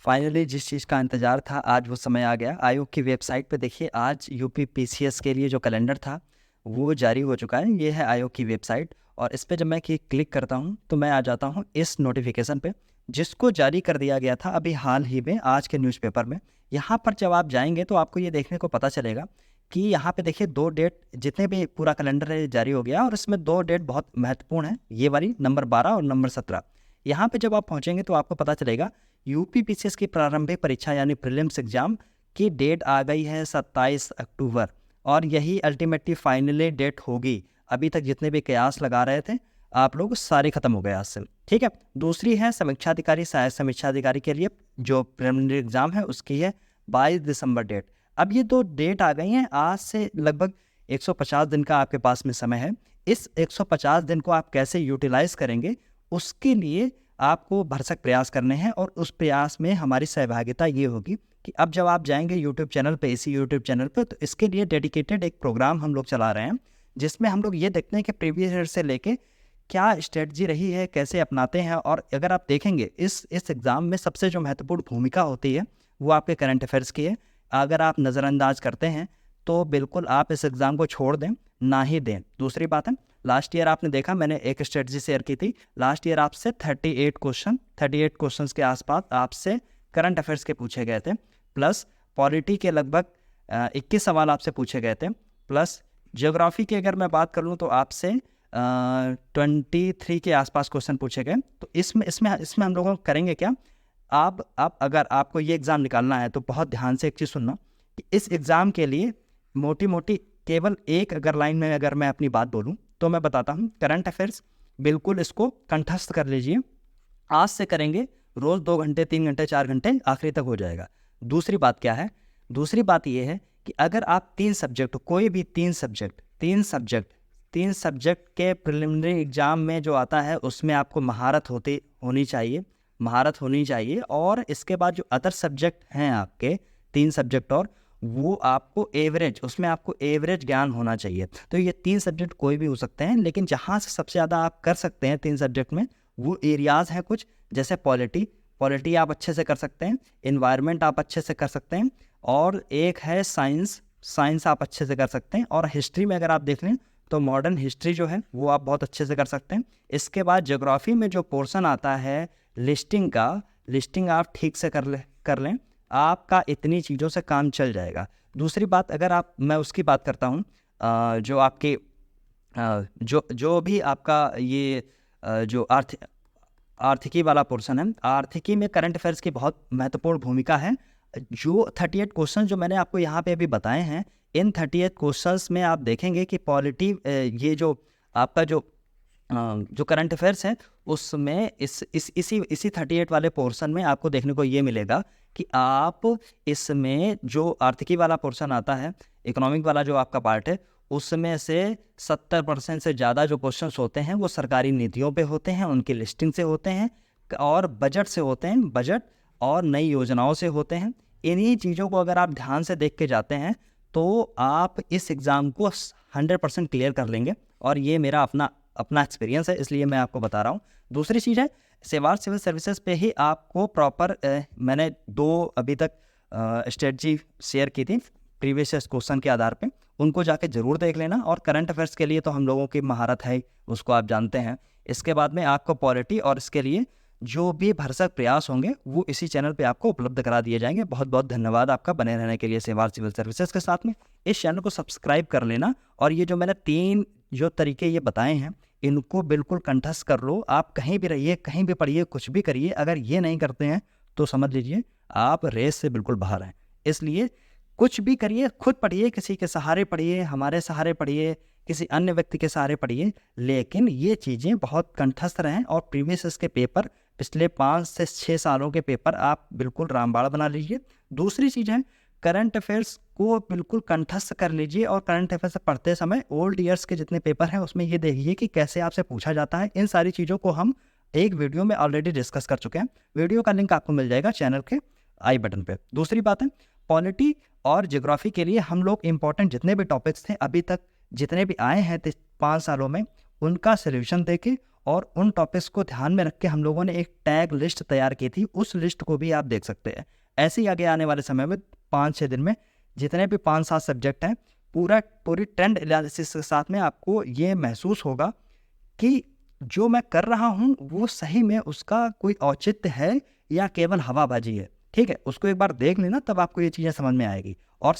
Finally जिस चीज़ का इंतज़ार था आज वो समय आ गया। आयोग की वेबसाइट पे देखिए आज यूपी पीसीएस के लिए जो कैलेंडर था वो जारी हो चुका है। ये है आयोग की वेबसाइट और इस पे जब मैं क्लिक करता हूँ तो मैं आ जाता हूँ इस नोटिफिकेशन पे जिसको जारी कर दिया गया था अभी हाल ही में आज के न्यूज़पेपर में। यहाँ पर जब आप जाएंगे तो आपको ये देखने को पता चलेगा कि यहाँ पे देखिए 2 डेट जितने भी पूरा कैलेंडर है जारी हो गया और इसमें 2 डेट बहुत महत्वपूर्ण है, ये वाली नंबर 12 और नंबर 17। यहाँ पे जब आप पहुँचेंगे तो आपको पता चलेगा यूपी पीसीएस की प्रारंभिक परीक्षा यानी प्रीलिम्स एग्जाम की डेट आ गई है 27 अक्टूबर और यही अल्टीमेटली फाइनली डेट होगी। अभी तक जितने भी कयास लगा रहे थे आप लोग सारे खत्म हो गए आज से, ठीक है। दूसरी है समीक्षा अधिकारी, सहायक समीक्षा अधिकारी के लिए जो प्रीलिमिनरी एग्जाम है उसकी है 22 दिसंबर डेट। अब ये 2 डेट आ गई हैं, आज से लगभग 150 दिन का आपके पास में समय है। इस 150 दिन को आप कैसे यूटिलाइज करेंगे उसके लिए आपको भरसक प्रयास करने हैं और उस प्रयास में हमारी सहभागिता ये होगी कि अब जब आप जाएंगे यूट्यूब चैनल पे, इसी यूट्यूब चैनल पे, तो इसके लिए डेडिकेटेड एक प्रोग्राम हम लोग चला रहे हैं जिसमें हम लोग ये देखते हैं कि प्रीवियस ईयर से लेके क्या स्ट्रेटजी रही है, कैसे अपनाते हैं। और अगर आप देखेंगे इस एग्ज़ाम में सबसे जो महत्वपूर्ण भूमिका होती है वो आपके करंट अफेयर्स की है। अगर आप नज़रअंदाज करते हैं तो बिल्कुल आप इस एग्ज़ाम को छोड़ दें, ना ही दें। दूसरी बात है, लास्ट ईयर आपने देखा मैंने एक स्ट्रेटजी शेयर की थी। लास्ट ईयर आपसे 38 क्वेश्चंस के आसपास आपसे करंट अफेयर्स के पूछे गए थे, प्लस पॉलिटी के लगभग 21 सवाल आपसे पूछे गए थे, प्लस ज्योग्राफी की अगर मैं बात कर लूँ तो आपसे 23 के आसपास क्वेश्चन पूछे गए। तो इसमें हम लोग करेंगे क्या, आप अगर आपको ये एग्ज़ाम निकालना है तो बहुत ध्यान से एक चीज़ सुनना कि इस एग्ज़ाम के लिए मोटी मोटी केवल एक अगर लाइन में अगर मैं अपनी बात बोलूँ तो मैं बताता हूँ, करंट अफेयर्स बिल्कुल इसको कंठस्थ कर लीजिए। आज से करेंगे, रोज़ 2 घंटे 3 घंटे 4 घंटे आखिरी तक हो जाएगा। दूसरी बात क्या है, दूसरी बात ये है कि अगर आप 3 सब्जेक्ट, कोई भी 3 सब्जेक्ट के प्रिलिमिनरी एग्ज़ाम में जो आता है उसमें आपको महारत होनी चाहिए। और इसके बाद जो अदर सब्जेक्ट हैं आपके 3 सब्जेक्ट और वो आपको एवरेज, उसमें आपको एवरेज ज्ञान होना चाहिए। तो ये 3 सब्जेक्ट कोई भी हो सकते हैं, लेकिन जहाँ से सबसे ज़्यादा आप कर सकते हैं 3 सब्जेक्ट में वो एरियाज़ हैं कुछ, जैसे पॉलिटी आप अच्छे से कर सकते हैं, एनवायरनमेंट आप अच्छे से कर सकते हैं, और एक है साइंस आप अच्छे से कर सकते हैं। और हिस्ट्री में अगर आप देख लें तो मॉडर्न हिस्ट्री जो है वो आप बहुत अच्छे से कर सकते हैं। इसके बाद ज्योग्राफी में जो पोर्शन आता है लिस्टिंग आप ठीक से कर लें, आपका इतनी चीज़ों से काम चल जाएगा। दूसरी बात अगर मैं उसकी बात करता हूँ जो आपके जो भी आपका ये जो आर्थिकी वाला पोर्शन है, आर्थिकी में करंट अफेयर्स की बहुत महत्वपूर्ण भूमिका है। जो 38 क्वेश्चन जो मैंने आपको यहाँ पे अभी बताए हैं, इन 38 क्वेश्चंस में आप देखेंगे कि पॉलिटी ये जो आपका जो करंट अफेयर्स है उसमें इसी 38 वाले पोर्शन में आपको देखने को ये मिलेगा कि आप इसमें जो आर्थिकी वाला पोर्शन आता है, इकोनॉमिक वाला जो आपका पार्ट है, उसमें से 70% से ज़्यादा जो क्वेश्चंस होते हैं वो सरकारी नीतियों पे होते हैं, उनकी लिस्टिंग से होते हैं और बजट से होते हैं, बजट और नई योजनाओं से होते हैं। इन्हीं चीज़ों को अगर आप ध्यान से देख के जाते हैं तो आप इस एग्ज़ाम को 100% क्लियर कर लेंगे, और ये मेरा अपना एक्सपीरियंस है, इसलिए मैं आपको बता रहा हूँ। दूसरी चीज़ है, सेवार सिविल सर्विसेज पे ही आपको प्रॉपर मैंने 2 अभी तक स्ट्रेटजी शेयर की थी प्रीवियस क्वेश्चन के आधार पे, उनको जाके ज़रूर देख लेना। और करंट अफेयर्स के लिए तो हम लोगों की महारत है, उसको आप जानते हैं। इसके बाद में आपको पॉलिटी और इसके लिए जो भी भरसक प्रयास होंगे वो इसी चैनल पे आपको उपलब्ध करा दिए जाएंगे। बहुत बहुत धन्यवाद आपका बने रहने के लिए सेवार सिविल सर्विसेज के साथ में। इस चैनल को सब्सक्राइब कर लेना, और ये जो मैंने 3 जो तरीके ये बताए हैं इनको बिल्कुल कंठस्थ कर लो। आप कहीं भी रहिए, कहीं भी पढ़िए, कुछ भी करिए, अगर ये नहीं करते हैं तो समझ लीजिए आप रेस से बिल्कुल बाहर हैं। इसलिए कुछ भी करिए, खुद पढ़िए, किसी के सहारे पढ़िए, हमारे सहारे पढ़िए, किसी अन्य व्यक्ति के सहारे पढ़िए, लेकिन ये चीज़ें बहुत कंठस्थ रहें। और प्रीवियस के पेपर, पिछले 5 से 6 सालों के पेपर आप बिल्कुल रामबाण बना लीजिए। दूसरी चीज़ है, करंट अफेयर्स को बिल्कुल कंठस्थ कर लीजिए, और करंट अफेयर्स पढ़ते समय ओल्ड ईयर्स के जितने पेपर हैं उसमें ये देखिए कि कैसे आपसे पूछा जाता है। इन सारी चीज़ों को हम एक वीडियो में ऑलरेडी डिस्कस कर चुके हैं, वीडियो का लिंक आपको मिल जाएगा चैनल के आई बटन पे। दूसरी बात है, पॉलिटी और ज्योग्राफी के लिए हम लोग इंपॉर्टेंट जितने भी टॉपिक्स थे अभी तक जितने भी आए हैं 5 सालों में, उनका सोल्यूशन देके और उन टॉपिक्स को ध्यान में रख के हम लोगों ने एक टैग लिस्ट तैयार की थी, उस लिस्ट को भी आप देख सकते हैं। ऐसे ही आगे आने वाले समय में 5-6 दिन में जितने भी 5-7 सब्जेक्ट हैं, पूरी ट्रेंड एनालिसिस के साथ में आपको ये महसूस होगा कि जो मैं कर रहा हूँ वो सही में उसका कोई औचित्य है या केवल हवाबाजी है। ठीक है, उसको एक बार देख लेना, तब आपको ये चीज़ें समझ में आएगी। और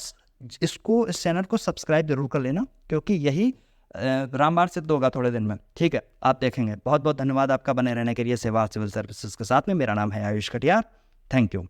इस चैनल को सब्सक्राइब जरूर कर लेना, क्योंकि यही रामबाण सिद्ध होगा थोड़े दिन में। ठीक है, आप देखेंगे। बहुत बहुत धन्यवाद आपका बने रहने के लिए सेवा सिविल सर्विसेज के साथ में। मेरा नाम है आयुष कटियार। Thank you.